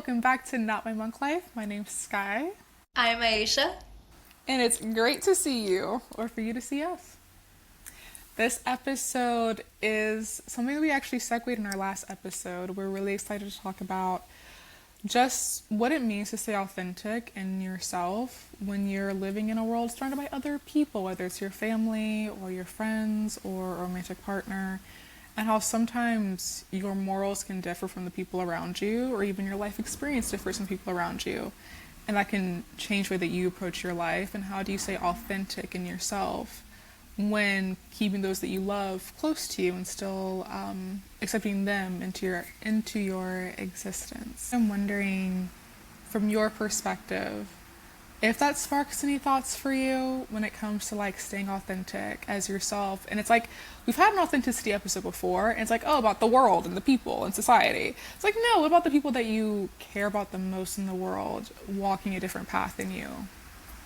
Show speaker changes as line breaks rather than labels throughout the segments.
welcome back to Not My Monk Life. My name's Skye,
I'm Ayesha.
and it's great to see you, or for you to see us. This episode is something that we actually segued in our last episode. We're really excited to talk about just what it means to stay authentic in yourself when you're living in a world surrounded by other people, whether it's your family or your friends or a romantic partner, and how sometimes your morals can differ from the people around you, or even your life experience differs from people around you. And that can change the way that you approach your life, and how do you stay authentic in yourself when keeping those that you love close to you and still accepting them into your existence. I'm wondering, from your perspective, if that sparks any thoughts for you when it comes to like staying authentic as yourself. And it's like, we've had an authenticity episode before, and it's like, oh, about the world and the people and society. It's like, no, what about the people that you care about the most in the world walking a different path than you,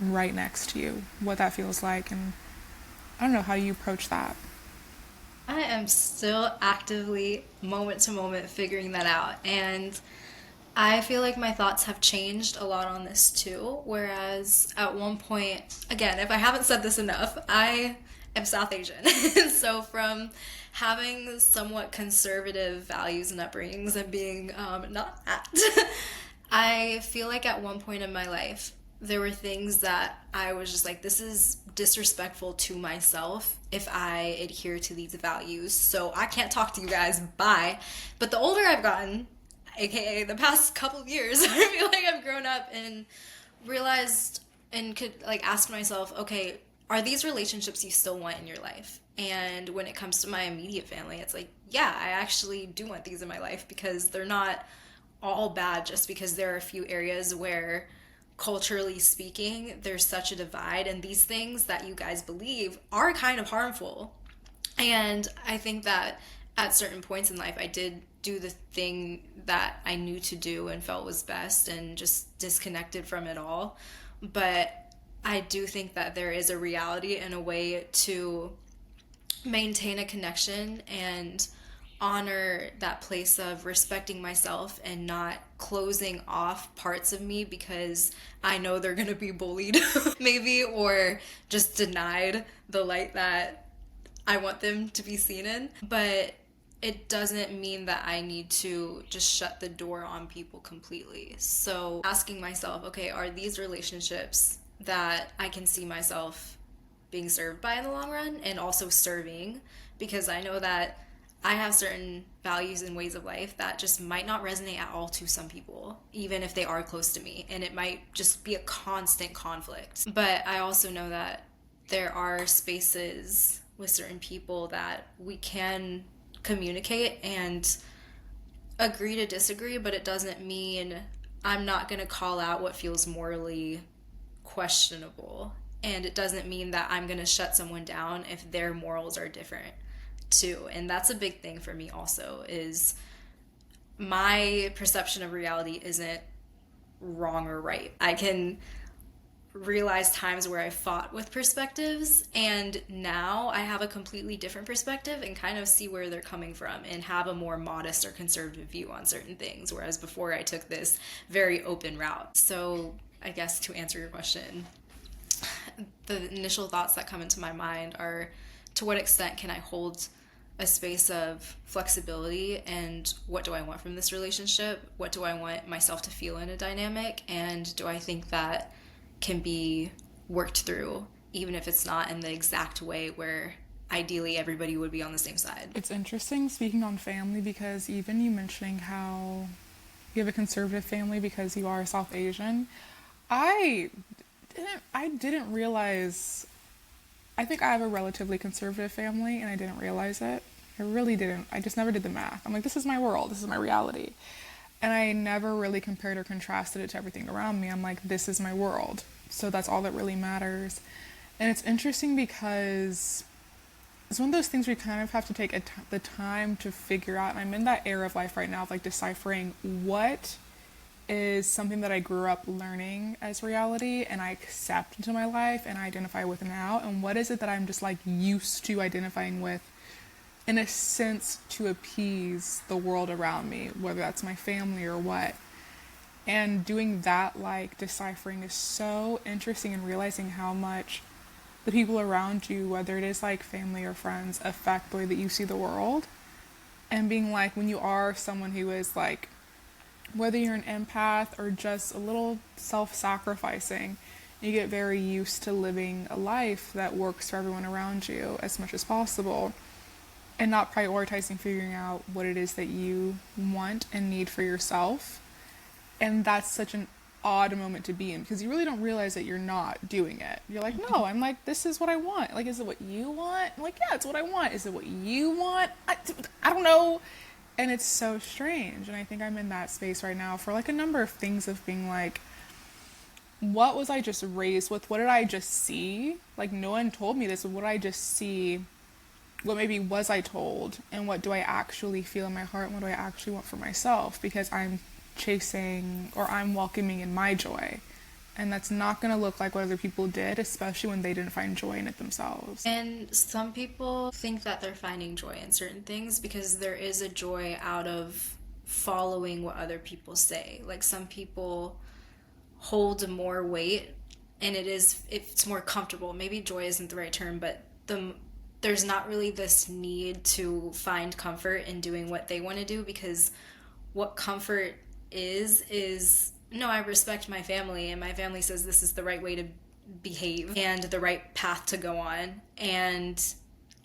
right next to you, what that feels like, and I don't know, how you approach that.
I am still actively, moment to moment, figuring that out. And I feel like my thoughts have changed a lot on this too. Whereas at one point, again, if I haven't said this enough, I am South Asian. So from having somewhat conservative values and upbringings and being not that, I feel like at one point in my life, there were things that I was just like, this is disrespectful to myself if I adhere to these values. So I can't talk to you guys. Bye. But the older I've gotten, aka the past couple of years, I feel like I've grown up and realized and could like ask myself, okay, are these relationships you still want in your life? And when it comes to my immediate family, it's like, yeah, I actually do want these in my life because they're not all bad just because there are a few areas where culturally speaking there's such a divide, and these things that you guys believe are kind of harmful. And I think that at certain points in life, I did do the thing that I knew to do and felt was best and just disconnected from it all. But I do think that there is a reality and a way to maintain a connection and honor that place of respecting myself and not closing off parts of me because I know they're going to be bullied, maybe, or just denied the light that I want them to be seen in. But it doesn't mean that I need to just shut the door on people completely. So asking myself, okay, are these relationships that I can see myself being served by in the long run and also serving? Because I know that I have certain values and ways of life that just might not resonate at all to some people, even if they are close to me, and it might just be a constant conflict. But I also know that there are spaces with certain people that we can communicate and agree to disagree, but it doesn't mean I'm not going to call out what feels morally questionable. And it doesn't mean that I'm going to shut someone down if their morals are different too. And that's a big thing for me also, is my perception of reality isn't wrong or right. I can realize times where I fought with perspectives, and now I have a completely different perspective and kind of see where they're coming from and have a more modest or conservative view on certain things, whereas before I took this very open route. So I guess to answer your question, the initial thoughts that come into my mind are, to what extent can I hold a space of flexibility, and what do I want from this relationship? What do I want myself to feel in a dynamic? And do I think that can be worked through, even if it's not in the exact way where ideally everybody would be on the same side?
It's interesting speaking on family, because even you mentioning how you have a conservative family because you are South Asian, I I didn't realize. I think I have a relatively conservative family, and I didn't realize it. I really didn't. I just never did the math. I'm like, this is my world. This is my reality. And I never really compared or contrasted it to everything around me. I'm like, this is my world. So that's all that really matters. And it's interesting because it's one of those things where you kind of have to take the time to figure out. And I'm in that era of life right now of like deciphering what is something that I grew up learning as reality and I accept into my life and I identify with now, and what is it that I'm just like used to identifying with in a sense to appease the world around me, whether that's my family or what. And doing that, like deciphering, is so interesting, and realizing how much the people around you, whether it is like family or friends, affect the way that you see the world. And being like, when you are someone who is like, whether you're an empath or just a little self sacrificing, you get very used to living a life that works for everyone around you as much as possible, and not prioritizing figuring out what it is that you want and need for yourself. And that's such an odd moment to be in, because you really don't realize that you're not doing it. You're like, no, I'm like, this is what I want. Like, is it what you want? I'm like, yeah, it's what I want. Is it what you want? I don't know. And it's so strange. And I think I'm in that space right now for like a number of things, of being like, what was I just raised with? What did I just see? Like, no one told me this, but what did I just see? What maybe was I told? And what do I actually feel in my heart? And what do I actually want for myself? Because I'm chasing, or I'm welcoming in my joy. And that's not going to look like what other people did, especially when they didn't find joy in it themselves.
And some people think that they're finding joy in certain things because there is a joy out of following what other people say. Like some people hold more weight and it's more comfortable. Maybe joy isn't the right term, but there's not really this need to find comfort in doing what they want to do, because what comfort is no, I respect my family and my family says this is the right way to behave and the right path to go on, and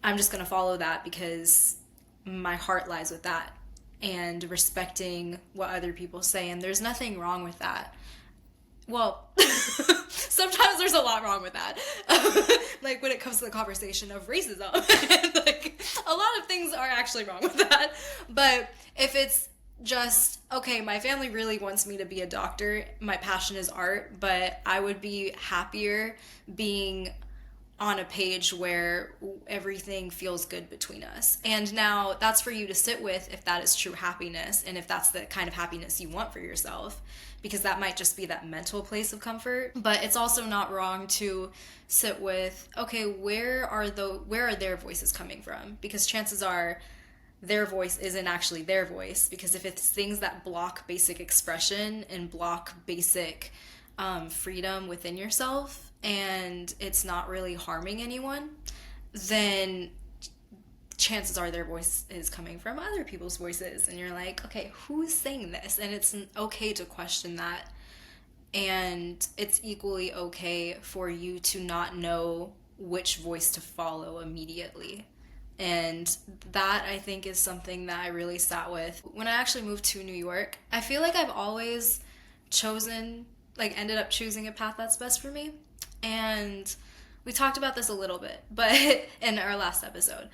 I'm just going to follow that because my heart lies with that, and respecting what other people say. And there's nothing wrong with that. Well, sometimes there's a lot wrong with that. Like when it comes to the conversation of racism. Like a lot of things are actually wrong with that. But if it's just, okay, my family really wants me to be a doctor, my passion is art, but I would be happier being on a page where everything feels good between us. And now that's for you to sit with, if that is true happiness and if that's the kind of happiness you want for yourself, because that might just be that mental place of comfort. But it's also not wrong to sit with, okay, where are their voices coming from? Because chances are their voice isn't actually their voice, because if it's things that block basic expression and block basic freedom within yourself, and it's not really harming anyone, then chances are their voice is coming from other people's voices. And you're like, okay, who's saying this? And it's okay to question that. And it's equally okay for you to not know which voice to follow immediately. And that, I think, is something that I really sat with. When I actually moved to New York, I feel like I've always ended up choosing a path that's best for me. And we talked about this a little bit, but in our last episode.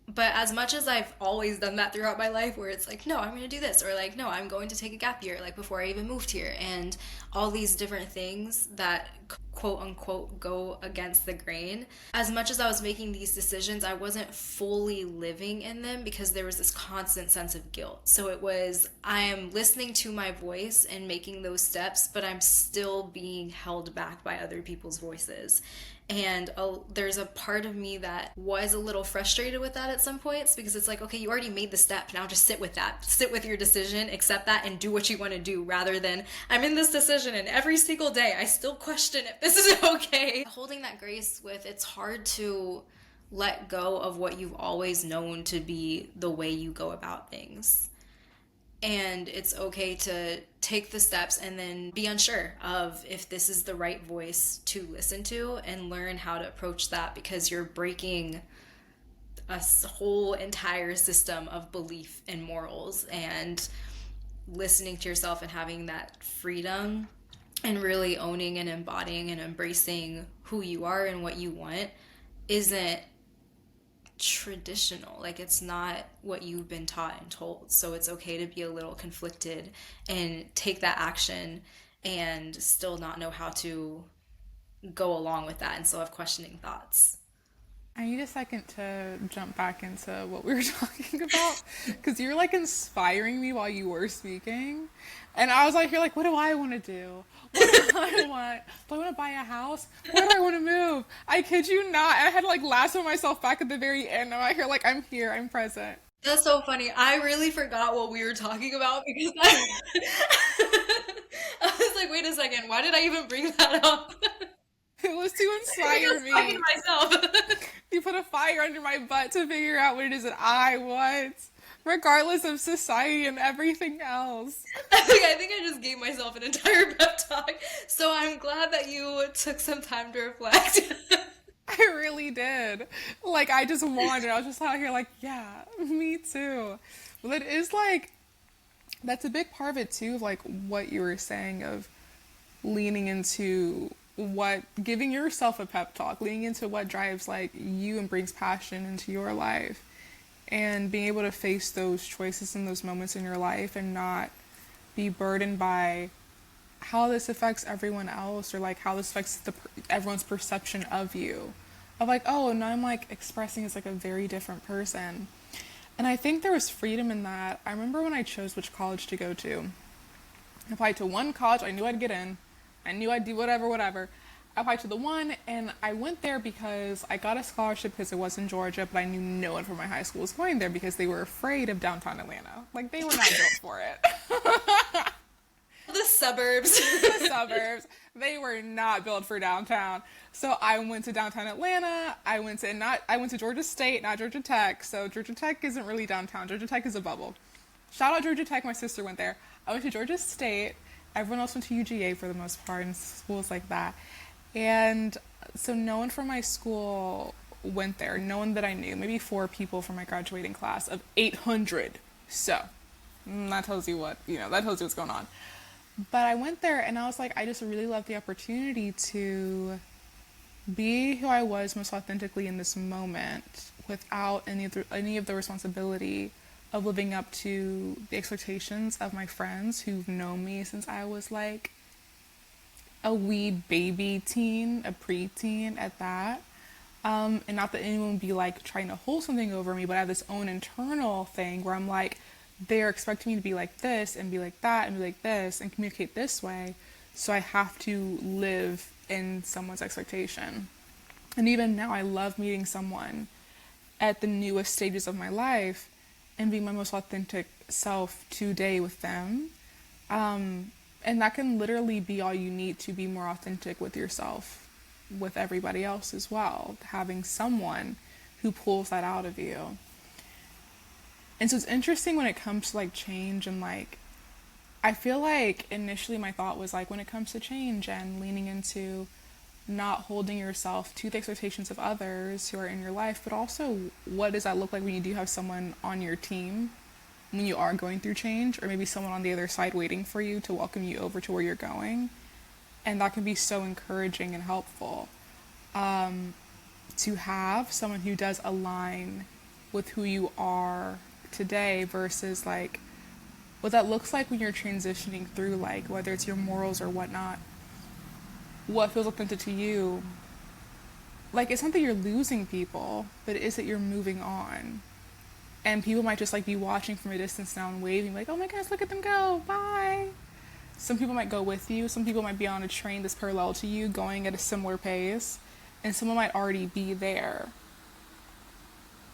But as much as I've always done that throughout my life, where it's like, no, I'm going to do this, or like, no, I'm going to take a gap year, like before I even moved here, and all these different things that quote unquote go against the grain. As much as I was making these decisions, I wasn't fully living in them because there was this constant sense of guilt. So it was, I am listening to my voice and making those steps, but I'm still being held back by other people's voices. And there's a part of me that was a little frustrated with that at some points, because it's like, okay, you already made the step, now just sit with that, sit with your decision, accept that, and do what you want to do, rather than, I'm in this decision and every single day I still question if this is okay. Holding that grace with, it's hard to let go of what you've always known to be the way you go about things. And it's okay to take the steps and then be unsure of if this is the right voice to listen to, and learn how to approach that, because you're breaking a whole entire system of belief and morals. And listening to yourself and having that freedom and really owning and embodying and embracing who you are and what you want isn't traditional. Like, it's not what you've been taught and told. So it's okay to be a little conflicted and take that action and still not know how to go along with that and still have questioning thoughts.
I need a second to jump back into what we were talking about, because you were like inspiring me while you were speaking. And I was like, you're like, what do I want to do? What do I want? Do I want to buy a house? Where do I want to move? I kid you not. I had to like lasso myself back at the very end. I'm out here like, I'm here, I'm present.
That's so funny. I really forgot what we were talking about because I second. Why did I even bring that up?
It was to
I think I
inspire
was talking to
me.
myself.
You put a fire under my butt to figure out what it is that I want, regardless of society and everything else.
I think I just gave myself an entire pep talk. So I'm glad that you took some time to reflect.
I really did. Like, I just wanted. I was just out here, like, yeah, me too. Well, it is like, that's a big part of it too, of like what you were saying of leaning into what, giving yourself a pep talk, leaning into what drives like you and brings passion into your life. And being able to face those choices and those moments in your life and not be burdened by how this affects everyone else or like how this affects everyone's perception of you, of like, oh, now I'm like expressing as like a very different person. And I think there was freedom in that. I remember when I chose which college to go to, I applied to one college. I knew I'd get in, I knew I'd do whatever. I applied to the one, and I went there because I got a scholarship because it was in Georgia, but I knew no one from my high school was going there because they were afraid of downtown Atlanta. Like, they were not built for it.
The suburbs.
The suburbs. They were not built for downtown. So I went to downtown Atlanta. I went to Georgia State, not Georgia Tech. So Georgia Tech isn't really downtown. Georgia Tech is a bubble. Shout out Georgia Tech. My sister went there. I went to Georgia State. Everyone else went to UGA for the most part, and schools like that. And so no one from my school went there. No one that I knew. Maybe 4 people from my graduating class of 800. So that tells you what, that tells you what's going on. But I went there and I was like, I just really love the opportunity to be who I was most authentically in this moment without any of the responsibility of living up to the expectations of my friends who've known me since I was like a wee baby teen, a preteen at that. And not that anyone would be like trying to hold something over me, but I have this own internal thing where I'm like, they're expecting me to be like this and be like that and be like this and communicate this way. So I have to live in someone's expectation. And even now, I love meeting someone at the newest stages of my life and being my most authentic self today with them. And that can literally be all you need to be more authentic with yourself, with everybody else as well. Having someone who pulls that out of you. And so it's interesting when it comes to like change and like, I feel like initially my thought was like when it comes to change and leaning into not holding yourself to the expectations of others who are in your life, but also what does that look like when you do have someone on your team when you are going through change, or maybe someone on the other side waiting for you to welcome you over to where you're going. And that can be so encouraging and helpful, to have someone who does align with who you are today versus like what that looks like when you're transitioning through, like whether it's your morals or whatnot, what feels authentic to you. Like, it's not that you're losing people, but it is that you're moving on, and people might just like be watching from a distance now and waving like, oh my gosh, look at them go, bye. Some people might go with you, some people might be on a train that's parallel to you going at a similar pace, and someone might already be there.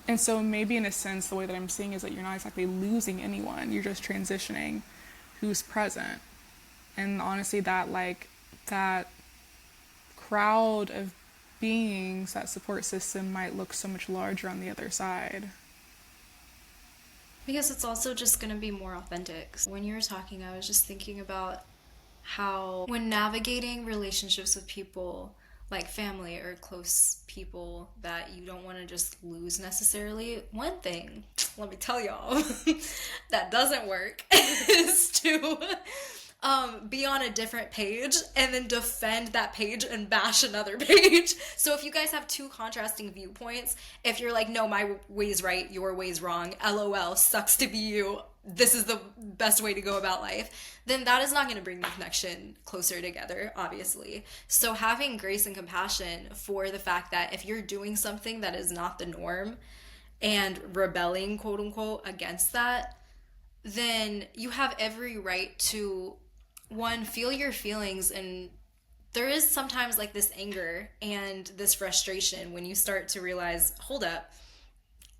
And so maybe in a sense, the way that I'm seeing is that you're not exactly losing anyone. You're just transitioning who's present. And honestly, that crowd of beings, that support system might look so much larger on the other side.
Because it's also just going to be more authentic. When you were talking, I was just thinking about how, when navigating relationships with people like family or close people that you don't want to just lose necessarily, one thing, let me tell y'all, that doesn't work is to be on a different page and then defend that page and bash another page. So if you guys have two contrasting viewpoints, if you're like, no, my way's right, your way's wrong, LOL, sucks to be you, this is the best way to go about life, then that is not going to bring the connection closer together, obviously. So having grace and compassion for the fact that if you're doing something that is not the norm and rebelling, quote unquote, against that, then you have every right to, one, feel your feelings. And there is sometimes like this anger and this frustration when you start to realize, hold up,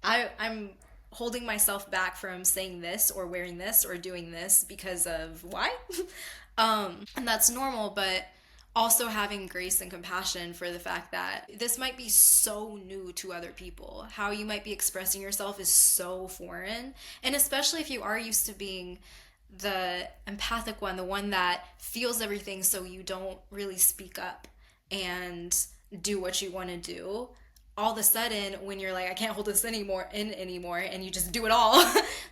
I'm holding myself back from saying this or wearing this or doing this because of why. And that's normal, but also having grace and compassion for the fact that this might be so new to other people. How you might be expressing yourself is so foreign. And especially if you are used to being the empathic one, the one that feels everything so you don't really speak up and do what you want to do. All of a sudden, when you're like, I can't hold this anymore, and you just do it all,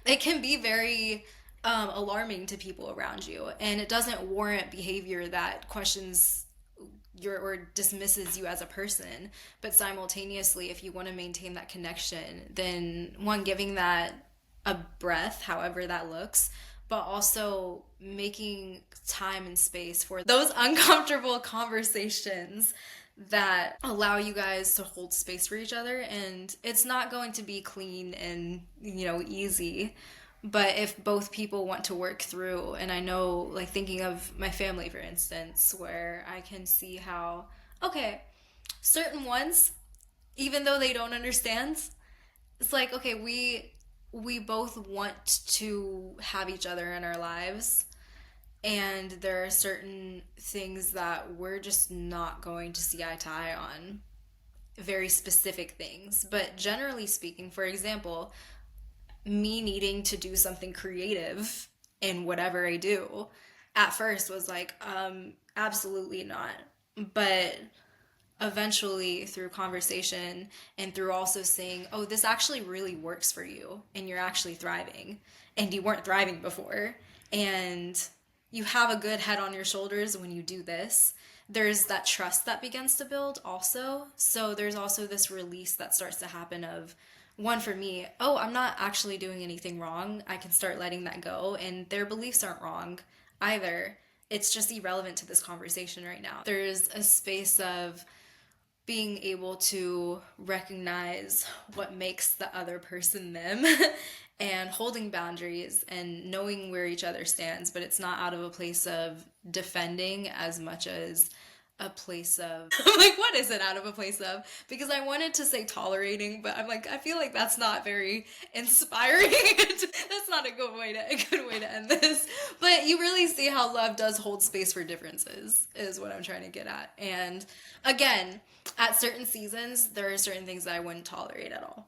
it can be very alarming to people around you, and it doesn't warrant behavior that questions your or dismisses you as a person. But simultaneously, if you want to maintain that connection, then one, giving that a breath, however that looks, but also making time and space for those uncomfortable conversations that allow you guys to hold space for each other. And it's not going to be clean and, easy. But if both people want to work through, and I know, like, thinking of my family, for instance, where I can see how, okay, certain ones, even though they don't understand, it's like, okay, we both want to have each other in our lives, and there are certain things that we're just not going to see eye to eye on, very specific things. But generally speaking, for example, me needing to do something creative in whatever I do at first was like, absolutely not. But eventually, through conversation and through also saying, oh, this actually really works for you and you're actually thriving and you weren't thriving before, and you have a good head on your shoulders when you do this, there's that trust that begins to build also. So there's also this release that starts to happen of, one, for me, oh, I'm not actually doing anything wrong. I can start letting that go, and their beliefs aren't wrong either. It's just irrelevant to this conversation right now. There's a space of being able to recognize what makes the other person them and holding boundaries and knowing where each other stands, but it's not out of a place of defending as much as a place of like, what is it out of a place of? Because I wanted to say tolerating, but I'm like, I feel like that's not very inspiring. That's not a good way to end this. But you really see how love does hold space for differences, is what I'm trying to get at. And again, at certain seasons, there are certain things that I wouldn't tolerate at all.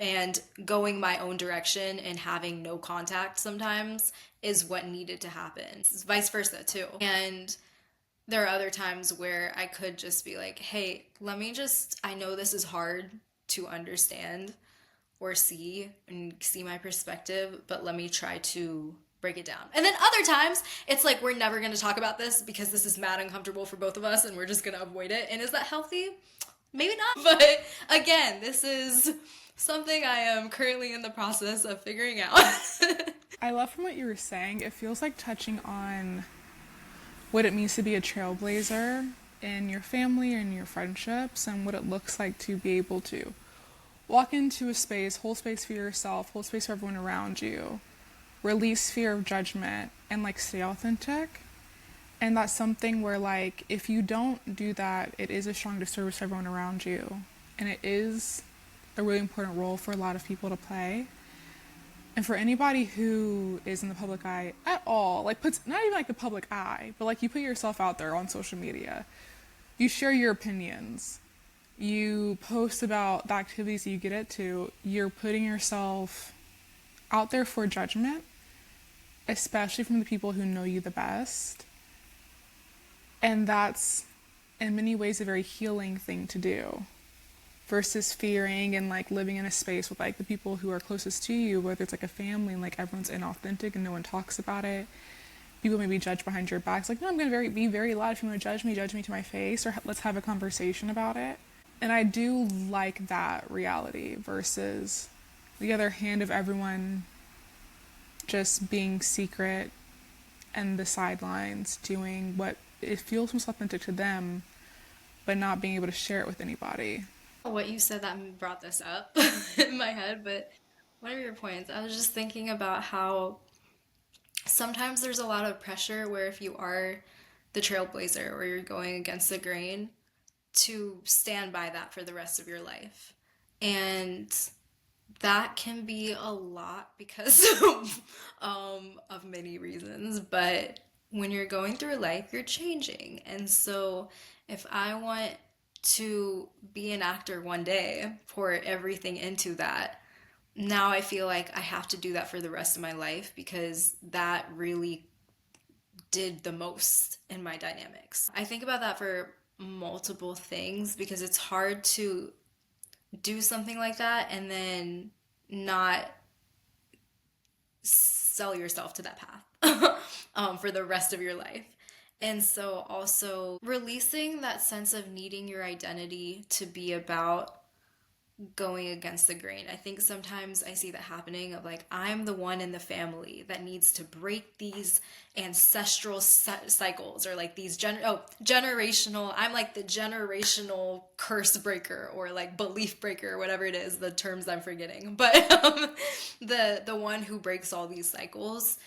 And going my own direction and having no contact sometimes is what needed to happen. It's vice versa too. And there are other times where I could just be like, hey, I know this is hard to understand or see and see my perspective, but let me try to break it down. And then other times, it's like, we're never going to talk about this because this is mad uncomfortable for both of us and we're just going to avoid it. And is that healthy? Maybe not. But again, this is something I am currently in the process of figuring out.
I love from what you were saying, it feels like touching on what it means to be a trailblazer in your family and your friendships, and what it looks like to be able to walk into a space, hold space for yourself, hold space for everyone around you, release fear of judgment, and like stay authentic. And that's something where, like, if you don't do that, it is a strong disservice to everyone around you. And it is a really important role for a lot of people to play. And for anybody who is in the public eye at all, like, puts, not even like the public eye, but like you put yourself out there on social media, you share your opinions, you post about the activities that you get into, you're putting yourself out there for judgment, especially from the people who know you the best. And that's, in many ways, a very healing thing to do, versus fearing and like living in a space with like the people who are closest to you, whether it's like a family and like everyone's inauthentic and no one talks about it. People may be judged behind your back. It's like, no, I'm going to be very loud. If you want to judge me to my face, or let's have a conversation about it. And I do like that reality versus the other hand of everyone just being secret and the sidelines doing what it feels most authentic to them, but not being able to share it with anybody.
What you said that brought this up in my head, but what are your points? I was just thinking about how sometimes there's a lot of pressure where if you are the trailblazer or you're going against the grain, to stand by that for the rest of your life. And That can be a lot because of many reasons. But when you're going through life, you're changing. And so if I want to be an actor one day, pour everything into that, now I feel like I have to do that for the rest of my life because that really did the most in my dynamics. I think about that for multiple things because it's hard to do something like that and then not sell yourself to that path for the rest of your life. And so also releasing that sense of needing your identity to be about going against the grain. I think sometimes I see that happening of like, I'm the one in the family that needs to break these ancestral cycles or like these generational, I'm like the generational curse breaker or like belief breaker or whatever it is, the terms I'm forgetting. But the one who breaks all these cycles,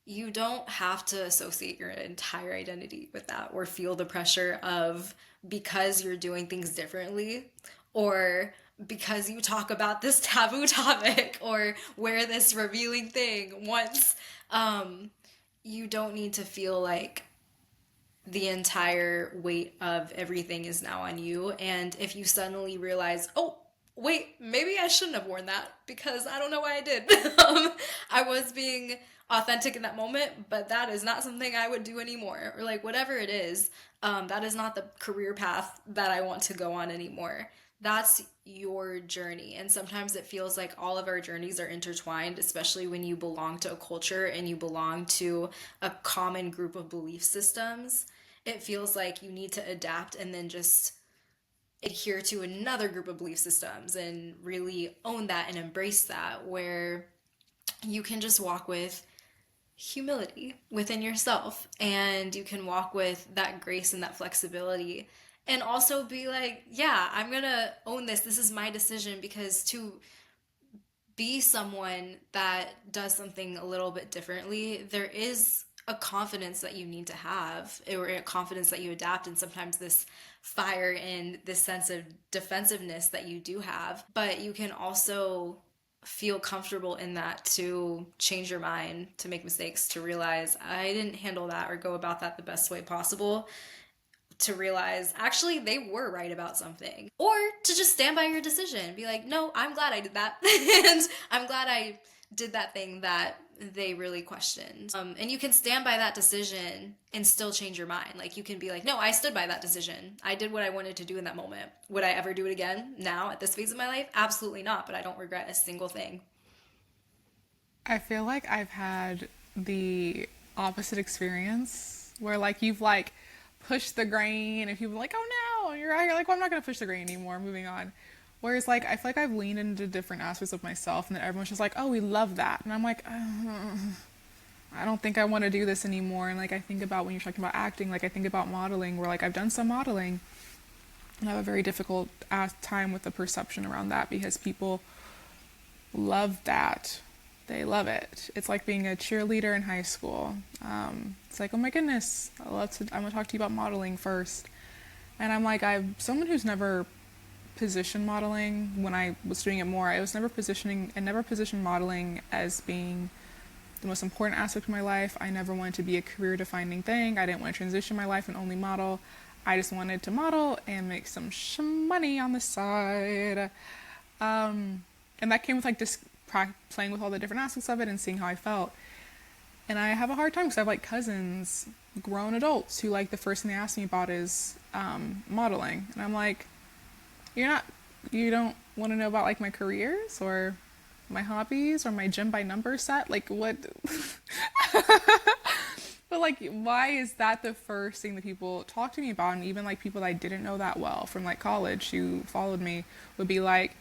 you don't have to associate your entire identity with that or feel the pressure of because you're doing things differently or because you talk about this taboo topic or wear this revealing thing once. You don't need to feel like the entire weight of everything is now on you. And if you suddenly realize, oh, wait, maybe I shouldn't have worn that because I don't know why I did. I was being authentic in that moment, but that is not something I would do anymore. Or like whatever it is, that is not the career path that I want to go on anymore. That's your journey. And sometimes it feels like all of our journeys are intertwined, especially when you belong to a culture and you belong to a common group of belief systems. It feels like you need to adapt and then just adhere to another group of belief systems and really own that and embrace that, where you can just walk with humility within yourself and you can walk with that grace and that flexibility and also be like, yeah, I'm gonna own this. This is my decision because to be someone that does something a little bit differently, there is a confidence that you need to have, or a confidence that you adapt, and sometimes this fire and this sense of defensiveness that you do have. But you can also feel comfortable in that to change your mind, to make mistakes, to realize I didn't handle that or go about that the best way possible, to realize actually they were right about something, or to just stand by your decision, be like, no, I'm glad I did that and I'm glad I did that thing that they really questioned. And you can stand by that decision and still change your mind. Like you can be like, no, I stood by that decision, I did what I wanted to do in that moment. Would I ever do it again now at this phase of my life? Absolutely not, but I don't regret a single thing.
I feel like I've had the opposite experience where like you've like pushed the grain and people are like, oh no, and you're out here like, well, I'm not gonna push the grain anymore, moving on. Whereas like I feel like I've leaned into different aspects of myself and then everyone's just like, oh, we love that. And I'm like, I don't think I want to do this anymore. And like I think about when you're talking about acting, like I think about modeling where like I've done some modeling and I have a very difficult time with the perception around that because people love that. They love it. It's like being a cheerleader in high school. It's like, oh my goodness, I'm gonna talk to you about modeling first. And I'm like, I'm someone who's never positioned modeling. When I was doing it more, I was never positioning and never positioned modeling as being the most important aspect of my life. I never wanted to be a career defining thing. I didn't want to transition my life and only model. I just wanted to model and make some money on the side. And that came with like just playing with all the different aspects of it and seeing how I felt. And I have a hard time because I have like cousins, grown adults, who like the first thing they ask me about is modeling, and I'm like, you don't want to know about like my careers or my hobbies or my gym by number set, like what? But like, why is that the first thing that people talk to me about? And even like people that I didn't know that well from like college who followed me would be like,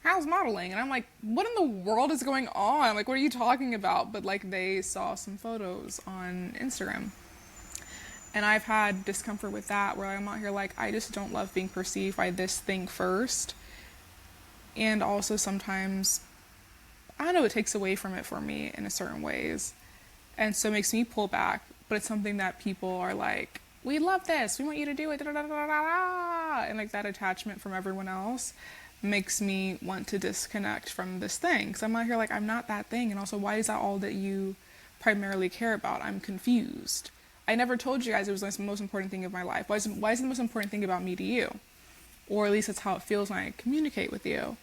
how's modeling? And I'm like, what in the world is going on? Like, what are you talking about? But like, they saw some photos on Instagram. And I've had discomfort with that where I'm out here like, I just don't love being perceived by this thing first. And also sometimes, I don't know, it takes away from it for me in a certain ways. And so it makes me pull back. But it's something that people are like, we love this, we want you to do it, da, da, da, da, da, da. And like that attachment from everyone else makes me want to disconnect from this thing. Because I'm out here like, I'm not that thing. And also, why is that all that you primarily care about? I'm confused. I never told you guys it was the most important thing of my life. Why is it the most important thing about me to you? Or at least that's how it feels when I communicate with you.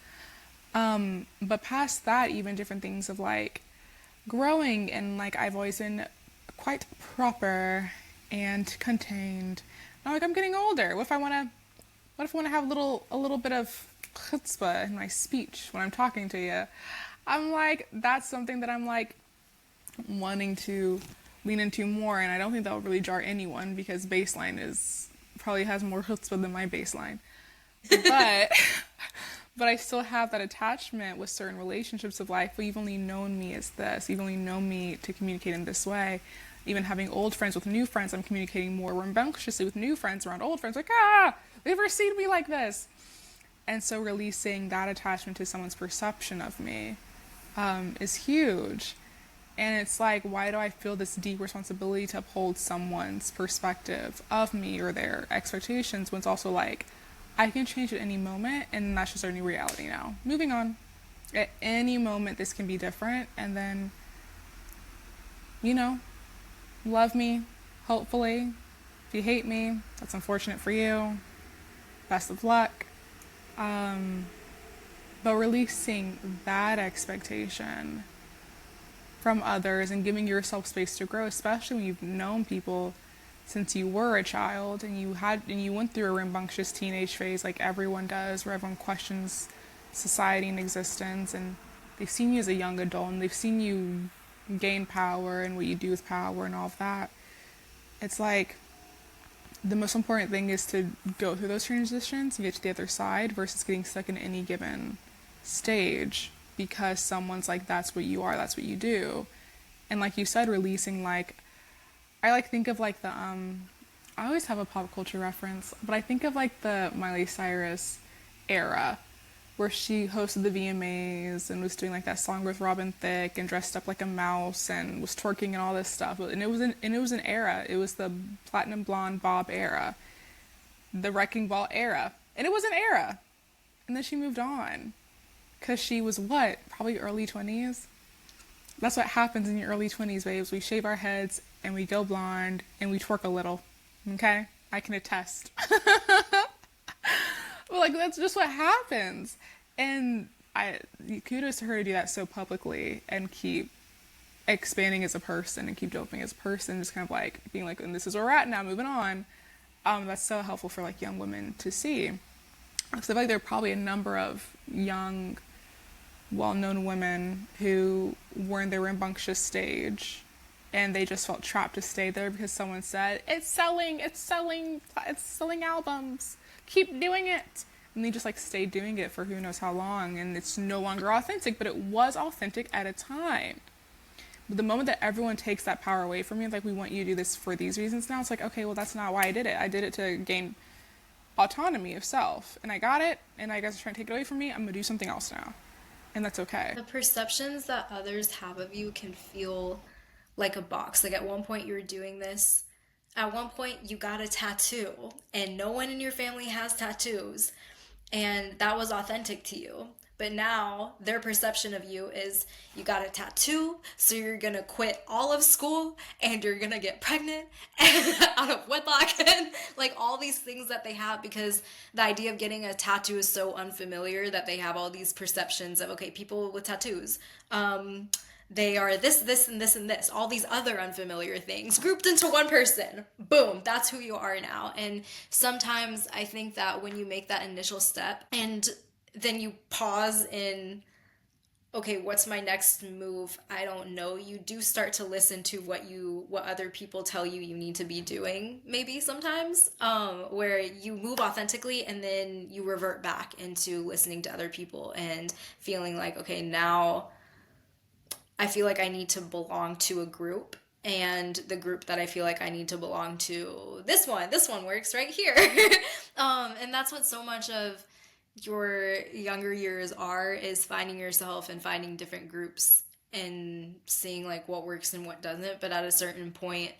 But past that, even different things of like growing, and like I've always been quite proper and contained. Now like I'm getting older. What if I wanna have a little bit of chutzpah in my speech when I'm talking to you? I'm like, that's something that I'm like wanting to lean into more, and I don't think that will really jar anyone because baseline is probably has more chutzpah than my baseline. But but I still have that attachment with certain relationships of life. But you've only known me as this. You've only known me to communicate in this way. Even having old friends with new friends, I'm communicating more rambunctiously with new friends around old friends. Like, they've ever seen me like this. And so releasing that attachment to someone's perception of me is huge. And it's like, why do I feel this deep responsibility to uphold someone's perspective of me or their expectations when it's also like, I can change at any moment, and that's just our new reality now. Moving on. At any moment, this can be different, and then, you know, love me, hopefully. If you hate me, that's unfortunate for you. Best of luck. But releasing that expectation from others and giving yourself space to grow, especially when you've known people since you were a child and you went through a rambunctious teenage phase like everyone does, where everyone questions society and existence, and they've seen you as a young adult and they've seen you gain power and what you do with power and all of that. It's like the most important thing is to go through those transitions and get to the other side versus getting stuck in any given stage because someone's like, that's what you are, that's what you do. And like you said, releasing like, I like think of like the I always have a pop culture reference, but I think of like the Miley Cyrus era where she hosted the VMAs and was doing like that song with Robin Thicke and dressed up like a mouse and was twerking and all this stuff. And it was an era. It was the Platinum Blonde Bob era, the Wrecking Ball era, and it was an era. And then she moved on because she was what, probably early 20s. That's what happens in your early 20s, babes. We shave our heads and we go blonde and we twerk a little. Okay? I can attest. But like that's just what happens. And I kudos to her to do that so publicly and keep expanding as a person and keep developing as a person, just kind of like being like, and this is where we're at now, moving on. That's so helpful for like young women to see. So I feel like there are probably a number of young well-known women who were in their rambunctious stage and they just felt trapped to stay there because someone said it's selling albums, keep doing it, and they just like stayed doing it for who knows how long, and it's no longer authentic, but it was authentic at a time. But the moment that everyone takes that power away from you, like, we want you to do this for these reasons now, it's like, okay, well, that's not why I did it. I did it to gain autonomy of self, and I got it, and I guys are trying to take it away from me. I'm gonna do something else now, and that's okay.
The perceptions that others have of you can feel like a box. Like at one point you were doing this. At one point you got a tattoo and no one in your family has tattoos and that was authentic to you. But now their perception of you is you got a tattoo, so you're gonna quit all of school and you're gonna get pregnant and out of wedlock and like all these things that they have because the idea of getting a tattoo is so unfamiliar that they have all these perceptions of okay, people with tattoos, they are this, and this, and this. All these other unfamiliar things grouped into one person. Boom, that's who you are now. And sometimes I think that when you make that initial step and then you pause in, okay, what's my next move? I don't know. You do start to listen to what other people tell you you need to be doing, maybe sometimes, where you move authentically and then you revert back into listening to other people and feeling like, okay, now I feel like I need to belong to a group, and the group that I feel like I need to belong to, this one works right here. And that's what so much of your younger years is finding yourself and finding different groups and seeing like what works and what doesn't. But at a certain point,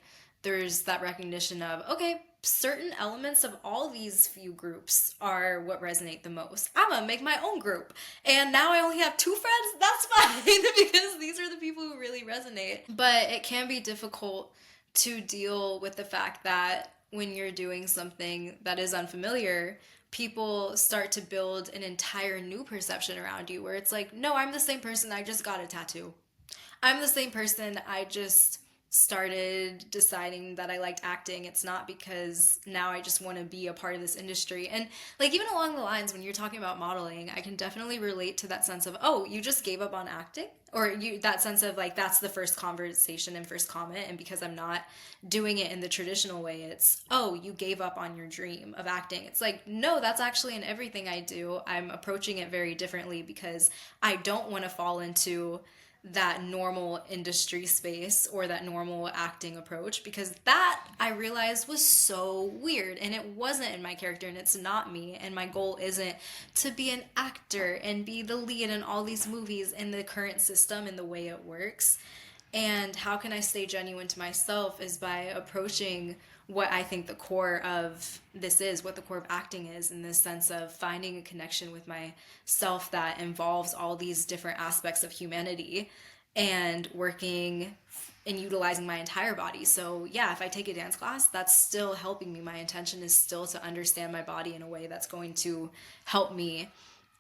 there's that recognition of, okay, certain elements of all these few groups are what resonate the most. I'm gonna make my own group. And now I only have two friends. That's fine because these are the people who really resonate. But it can be difficult to deal with the fact that when you're doing something that is unfamiliar, people start to build an entire new perception around you where it's like, no, I'm the same person, I just got a tattoo. I'm the same person. I just started deciding that I liked acting. It's not because now I just want to be a part of this industry. And like even along the lines when you're talking about modeling, I can definitely relate to that sense of, oh, you just gave up on acting? Or you that sense of like that's the first conversation and first comment and because I'm not doing it in the traditional way, it's, oh, you gave up on your dream of acting. It's like, no, that's actually in everything I do. I'm approaching it very differently because I don't want to fall into that normal industry space or that normal acting approach because that I realized was so weird and it wasn't in my character and it's not me and my goal isn't to be an actor and be the lead in all these movies in the current system and the way it works. And how can I stay genuine to myself is by approaching what I think the core of this is, what the core of acting is, in this sense of finding a connection with myself that involves all these different aspects of humanity and working and utilizing my entire body. So, yeah, if I take a dance class, that's still helping me. My intention is still to understand my body in a way that's going to help me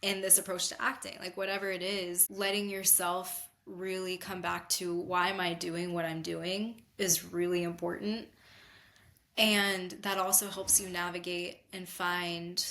in this approach to acting. Like, whatever it is, letting yourself really come back to why am I doing what I'm doing is really important. And that also helps you navigate and find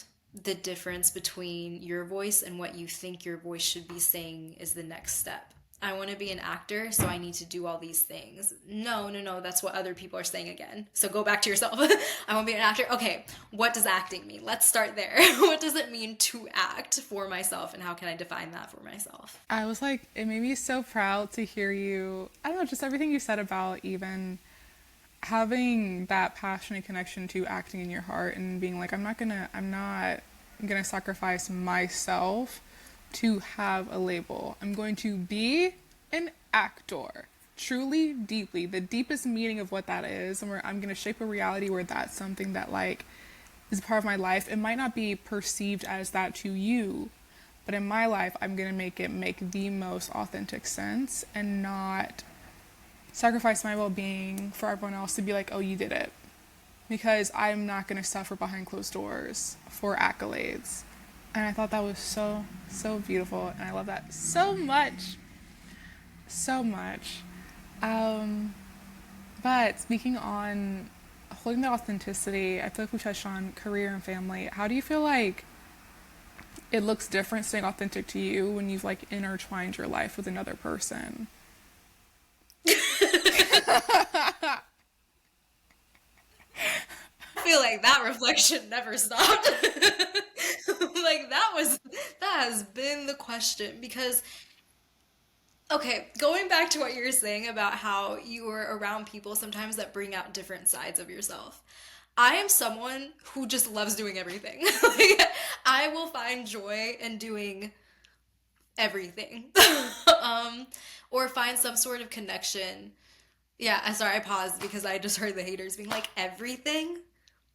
the difference between your voice and what you think your voice should be saying is the next step. I want to be an actor, so I need to do all these things. No, no, no, that's what other people are saying again. So go back to yourself. I want to be an actor. Okay, what does acting mean? Let's start there. What does it mean to act for myself, and how can I define that for myself?
I was like, it made me so proud to hear you. I don't know, just everything you said about even having that passionate connection to acting in your heart and being like, I'm not gonna sacrifice myself to have a label. I'm going to be an actor. Truly, deeply, the deepest meaning of what that is, and where I'm gonna shape a reality where that's something that like is part of my life. It might not be perceived as that to you, but in my life, I'm gonna make it make the most authentic sense and not sacrifice my well-being for everyone else to be like, oh, you did it. Because I'm not going to suffer behind closed doors for accolades. And I thought that was so, so beautiful. And I love that so much. So much. But speaking on holding the authenticity, I feel like we touched on career and family. How do you feel like it looks different staying authentic to you when you've like intertwined your life with another person?
I feel like that reflection never stopped. Like that has been the question because okay, going back to what you were saying about how you were around people sometimes that bring out different sides of yourself. I am someone who just loves doing everything. Like, I will find joy in doing everything. um, or find some sort of connection. Yeah, I'm sorry, I paused because I just heard the haters being like, everything?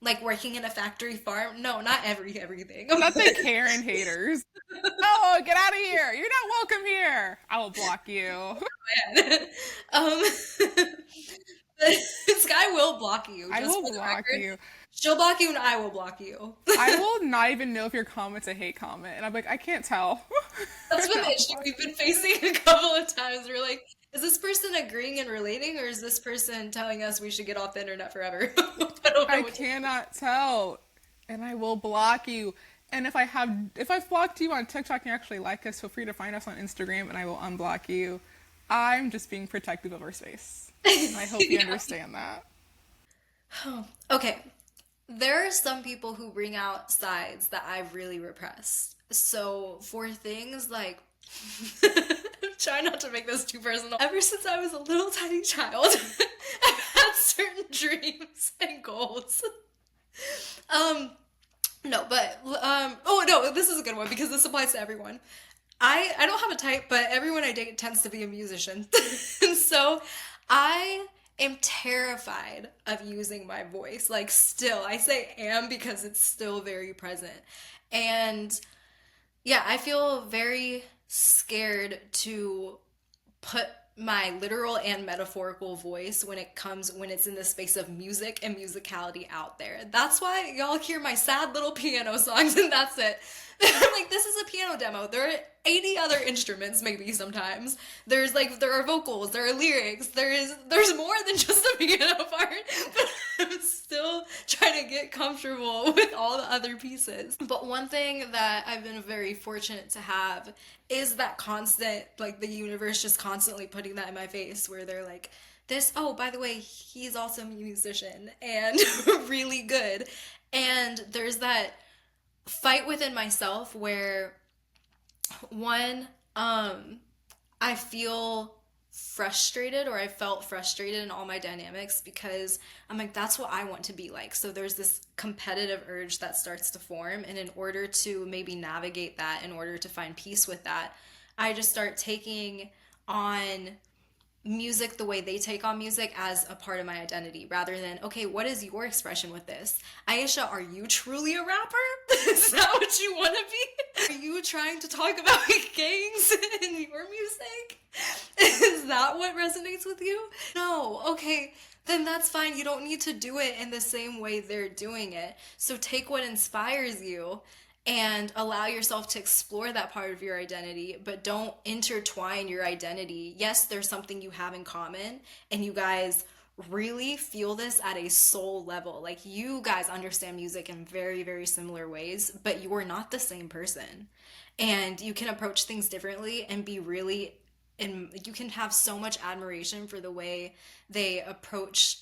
Like working in a factory farm? No, not everything.
Not the Karen haters. Oh, get out of here. You're not welcome here. I will block you.
um, Skye will block you,
I
just
will
for the
block
record.
you.
She'll block you and I will block you.
I will not even know if your comment's a hate comment. And I'm like, I can't tell.
That's been
And
the
I'll
issue
block
we've
you.
been facing a couple of times. We're like, is this person agreeing and relating, or is this person telling us we should get off the internet forever? I don't know
I
which.
cannot tell. And I will block you. And if I've blocked you on TikTok and you actually like us, feel free to find us on Instagram and I will unblock you. I'm just being protective of our space. And I hope you
Yeah.
understand that.
Okay, there are some people who bring out sides that I've really repressed. So for things like, I'm trying not to make this too personal. Ever since I was a little tiny child, I've had certain dreams and goals. Um, no, but oh no, this is a good one because this applies to everyone. I don't have a type, but everyone I date tends to be a musician. And so I am terrified of using my voice. Like, still, I say am because it's still very present. And yeah, I feel very scared to put my literal and metaphorical voice when it's in the space of music and musicality out there. That's why y'all hear my sad little piano songs and that's it. I'm like, this is a piano demo. There are 80 other instruments, maybe sometimes. There are vocals, there are lyrics, there's more than just a piano part. But I'm still trying to get comfortable with all the other pieces. But one thing that I've been very fortunate to have is that constant, like the universe just constantly putting that in my face where they're like, this, oh, by the way, he's also a musician and really good. And there's that fight within myself where one, I feel frustrated or I felt frustrated in all my dynamics because I'm like, that's what I want to be like. So there's this competitive urge that starts to form. And in order to maybe navigate that, in order to find peace with that, I just start taking on music the way they take on music as a part of my identity rather than, okay, what is your expression with this? Ayesha, are you truly a rapper? Is that what you want to be? Are you trying to talk about gangs in your music? Is that what resonates with you? No, okay, then that's fine. You don't need to do it in the same way they're doing it. So take what inspires you and allow yourself to explore that part of your identity, but don't intertwine your identity. Yes, there's something you have in common, and you guys really feel this at a soul level. Like, you guys understand music in very, very similar ways, but you are not the same person. And you can approach things differently and be really, and you can have so much admiration for the way they approach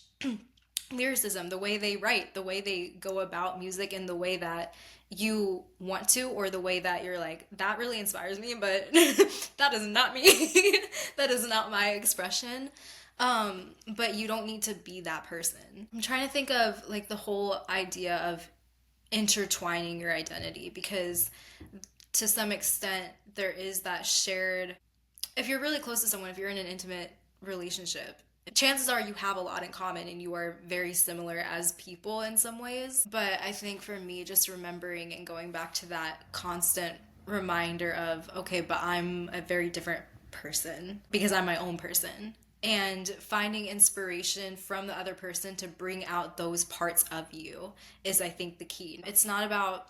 lyricism, the way they write, the way they go about music, and the way that you want to, or the way that you're like, that really inspires me, but that is not me. That is not my expression. But you don't need to be that person. I'm trying to think of like the whole idea of intertwining your identity because to some extent there is that shared, if you're really close to someone, if you're in an intimate relationship, chances are you have a lot in common and you are very similar as people in some ways. But I think for me, just remembering and going back to that constant reminder of, okay, but I'm a very different person because I'm my own person. And finding inspiration from the other person to bring out those parts of you is, I think, the key. It's not about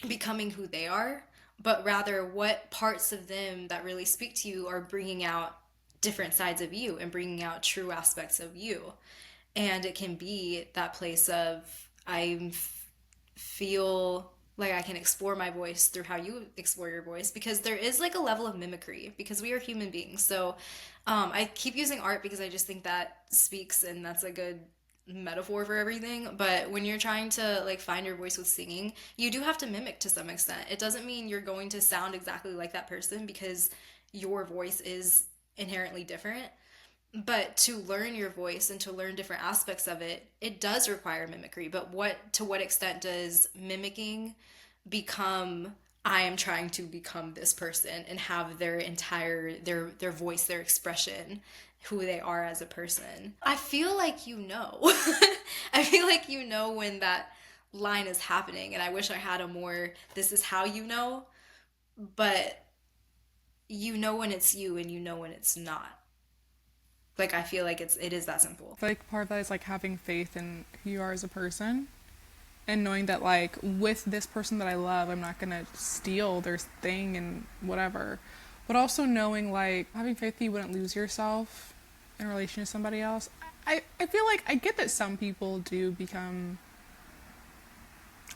becoming who they are, but rather what parts of them that really speak to you are bringing out different sides of you and bringing out true aspects of you. And it can be that place of feel like I can explore my voice through how you explore your voice, because there is like a level of mimicry because we are human beings. So I keep using art because I just think that speaks and that's a good metaphor for everything. But when you're trying to like find your voice with singing, you do have to mimic to some extent. It doesn't mean you're going to sound exactly like that person because your voice is inherently different. But to learn your voice and to learn different aspects of it, it does require mimicry. But what extent does mimicking become, I am trying to become this person and have their entire their voice, their expression, who they are as a person? I feel like you know. I feel like you know when that line is happening, and I wish I had a more this is how you know, but you know when it's you and you know when it's not. Like, I feel like it is that simple.
Like part of that is like having faith in who you are as a person and knowing that like with this person that I love, I'm not gonna steal their thing and whatever. But also knowing like having faith that you wouldn't lose yourself in relation to somebody else. I feel like I get that some people do become,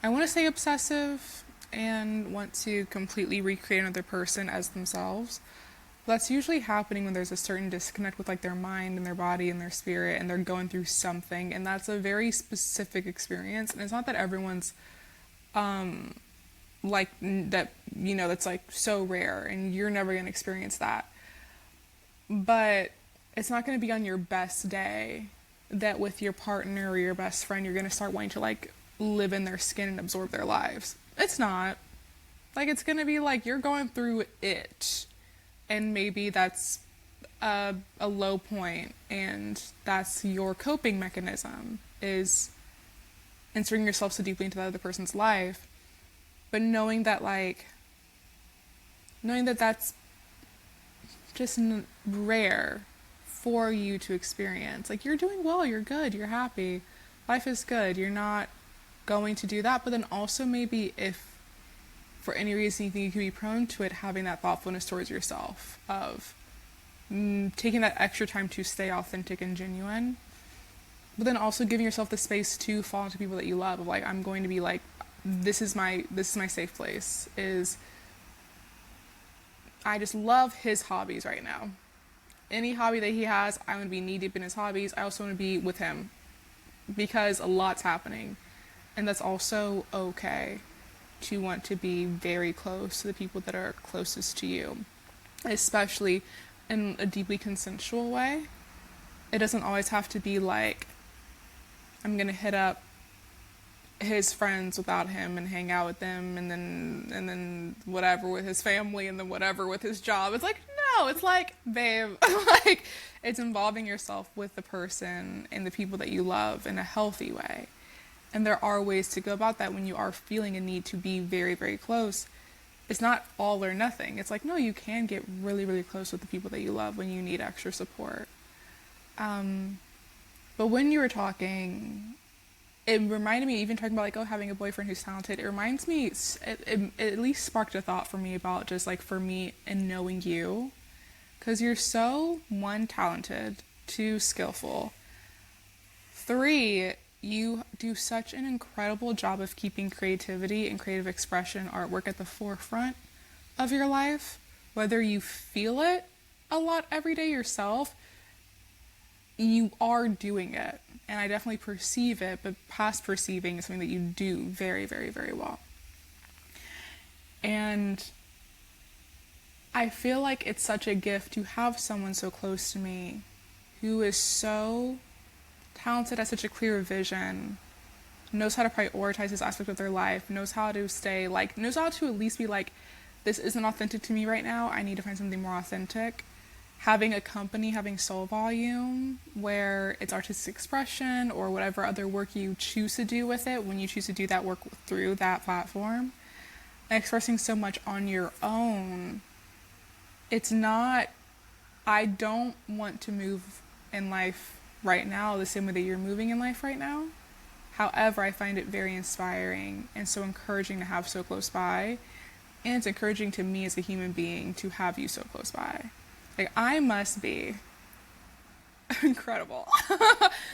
I want to say, obsessive and want to completely recreate another person as themselves. That's usually happening when there's a certain disconnect with like their mind and their body and their spirit and they're going through something, and that's a very specific experience, and it's not that everyone's like that, you know, that's like so rare and you're never going to experience that. But it's not going to be on your best day that with your partner or your best friend you're going to start wanting to like live in their skin and absorb their lives. It's not. Like, it's going to be like you're going through it, and maybe that's a low point, and that's your coping mechanism, is inserting yourself so deeply into that other person's life. But knowing that that's just rare for you to experience. Like, you're doing well, you're good, you're happy, life is good, you're not going to do that. But then also, maybe if for any reason you think you could be prone to it, having that thoughtfulness towards yourself of taking that extra time to stay authentic and genuine, but then also giving yourself the space to fall into people that you love. Of like, I'm going to be like, this is my safe place. Is I just love his hobbies right now. Any hobby that he has, I want to be knee deep in his hobbies. I also want to be with him because a lot's happening, and that's also okay to want to be very close to the people that are closest to you, especially in a deeply consensual way. It doesn't always have to be like, I'm gonna hit up his friends without him and hang out with them, and then whatever with his family, and then whatever with his job. It's like, no, it's like, babe, like, it's involving yourself with the person and the people that you love in a healthy way. And there are ways to go about that when you are feeling a need to be very, very close. It's not all or nothing. It's like, no, you can get really, really close with the people that you love when you need extra support. But when you were talking, it reminded me, even talking about like, oh, having a boyfriend who's talented, it reminds me, it at least sparked a thought for me about just like, for me and knowing you, because you're so, one, talented, two, skillful, three, you do such an incredible job of keeping creativity and creative expression, artwork at the forefront of your life, whether you feel it a lot every day yourself, you are doing it. And I definitely perceive it, but past perceiving is something that you do very, very, very well. And I feel like it's such a gift to have someone so close to me who is so talented, has such a clear vision, knows how to prioritize this aspect of their life, knows how to stay, like, knows how to at least be like, this isn't authentic to me right now, I need to find something more authentic. Having a company, having Soul Volume, where it's artistic expression or whatever other work you choose to do with it, when you choose to do that work through that platform, and expressing so much on your own. It's not, I don't want to move in life right now the same way that you're moving in life right now. However, I find it very inspiring and so encouraging to have so close by. And it's encouraging to me as a human being to have you so close by. Like, I must be incredible.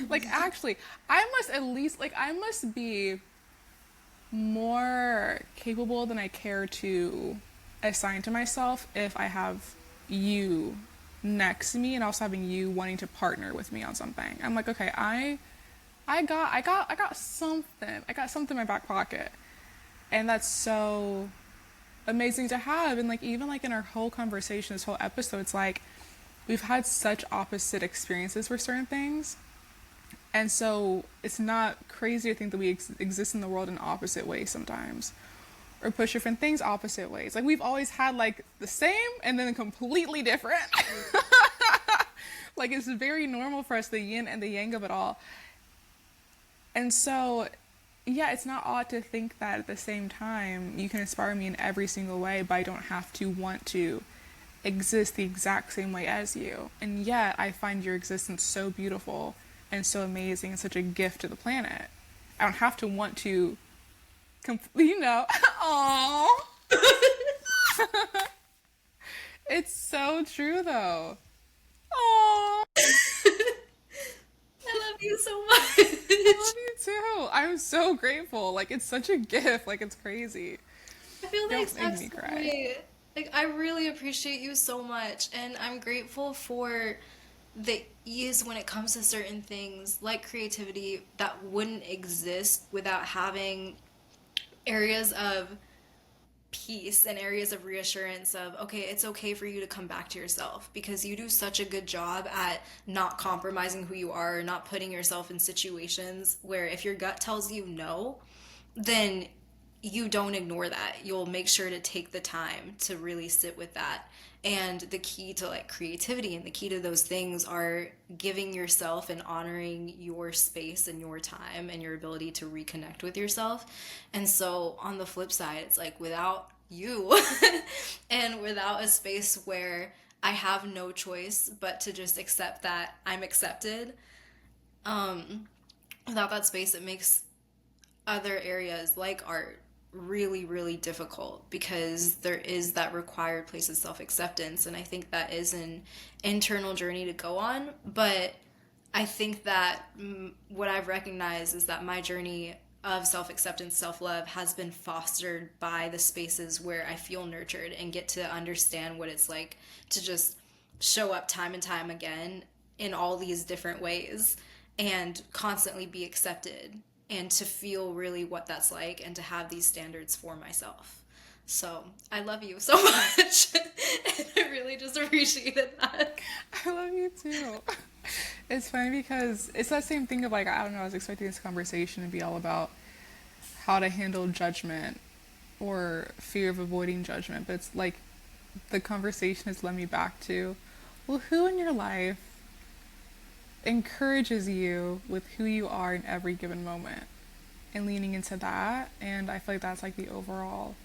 Like, actually, I must at least, like, I must be more capable than I care to assign to myself if I have you next to me, and also having you wanting to partner with me on something. I'm like, okay, I got something. I got something in my back pocket. And that's so amazing to have. And like, even like in our whole conversation, this whole episode, it's like we've had such opposite experiences for certain things. And so it's not crazy to think that we exist in the world in opposite ways sometimes, or push different things opposite ways. Like, we've always had like the same and then completely different. Like, it's very normal for us, the yin and the yang of it all. And so, yeah, it's not odd to think that at the same time you can inspire me in every single way, but I don't have to want to exist the exact same way as you. And yet I find your existence so beautiful and so amazing and such a gift to the planet. I don't have to want to, aww. It's so true though. Aww.
I love you so
I
much.
love you too. I'm so grateful. Like, it's such a gift. Like, it's crazy.
I feel the
Don't make
exact
me
same
cry.
way. Like, I really appreciate you so much, and I'm grateful for the ease when it comes to certain things like creativity that wouldn't exist without having areas of peace and areas of reassurance of, okay, it's okay for you to come back to yourself because you do such a good job at not compromising who you are, not putting yourself in situations where if your gut tells you no, then you don't ignore that. You'll make sure to take the time to really sit with that. And the key to like creativity and the key to those things are giving yourself and honoring your space and your time and your ability to reconnect with yourself. And so on the flip side, it's like without you and without a space where I have no choice but to just accept that I'm accepted, without that space, it makes other areas like art really, really difficult because there is that required place of self acceptance. And I think that is an internal journey to go on. But I think that what I've recognized is that my journey of self acceptance, self love has been fostered by the spaces where I feel nurtured and get to understand what it's like to just show up time and time again in all these different ways and constantly be accepted and to feel really what that's like and to have these standards for myself. So I love you so much. And I really just appreciated that.
I love you too. It's funny because it's that same thing of like, I don't know, I was expecting this conversation to be all about how to handle judgment or fear of avoiding judgment, but it's like the conversation has led me back to, well, who in your life encourages you with who you are in every given moment and leaning into that. And I feel like that's like the overall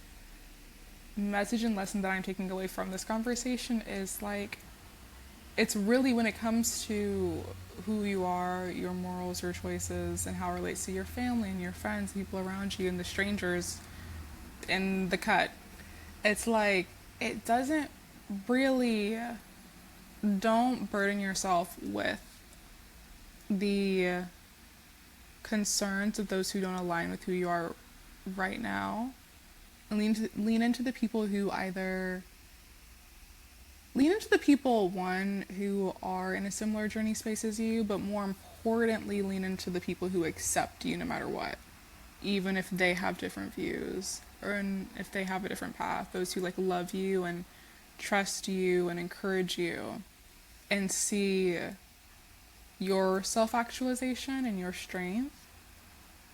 message and lesson that I'm taking away from this conversation is like, it's really when it comes to who you are, your morals, your choices, and how it relates to your family and your friends, people around you, and the strangers in the cut. It's like, it doesn't really, don't burden yourself with the concerns of those who don't align with who you are right now. And lean into the people who either lean into the people, one, who are in a similar journey space as you, but more importantly, lean into the people who accept you no matter what, even if they have different views or if they have a different path. Those who like love you and trust you and encourage you and see your self-actualization and your strength,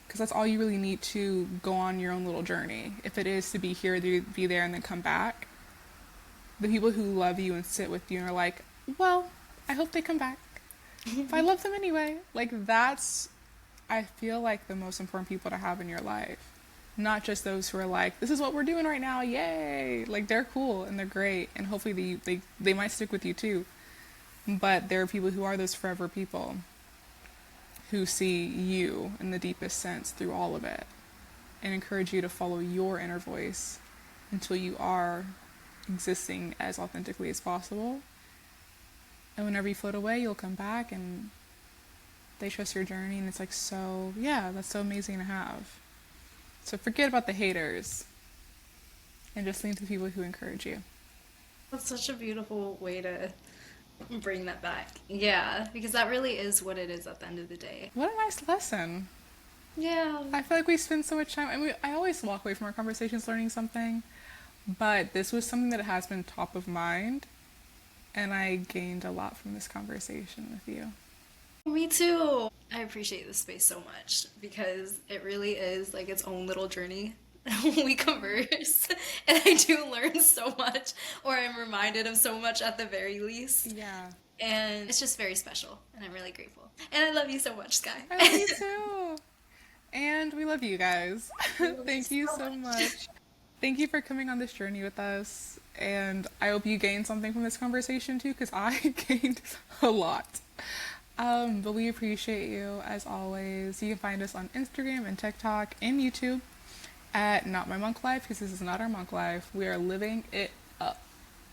because that's all you really need to go on your own little journey. If it is to be here, to be there, and then come back, the people who love you and sit with you and are like, well, I hope they come back. But I love them anyway. Like, that's, I feel like, the most important people to have in your life. Not just those who are like, this is what we're doing right now, yay! Like, they're cool and they're great, and hopefully they might stick with you too. But there are people who are those forever people who see you in the deepest sense through all of it and encourage you to follow your inner voice until you are existing as authentically as possible. And whenever you float away, you'll come back and they trust your journey, and it's like, so yeah, that's so amazing to have. So forget about the haters and just lean to the people who encourage you.
That's such a beautiful way to bring that back. Yeah, because that really is what it is at the end of the day.
What a nice lesson.
Yeah.
I feel like we spend so much time, and I always walk away from our conversations learning something, but this was something that has been top of mind, and I gained a lot from this conversation with you.
Me too. I appreciate this space so much because it really is like its own little journey. We converse and I do learn so much, or I'm reminded of so much at the very least.
Yeah.
And it's just very special, and I'm really grateful. And I love you so much, Skye.
I love you too. And we love you guys. Thank you so much. Thank you for coming on this journey with us. And I hope you gained something from this conversation too, because I gained a lot. But we appreciate you as always. You can find us on Instagram and TikTok and YouTube at Not My Monk Life, because this is not our monk life. We are living it up.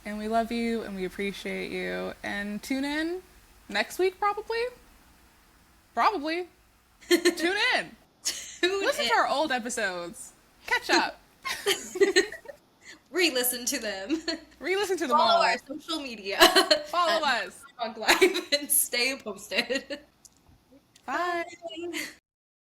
And we love you and we appreciate you. And tune in next week, probably. Probably. Tune in. Listen to our old episodes. Catch up.
Re-listen to them.
Re-listen to them
Follow
all.
our social media.
Follow us.
Monk Life and stay posted.
Bye.
Bye.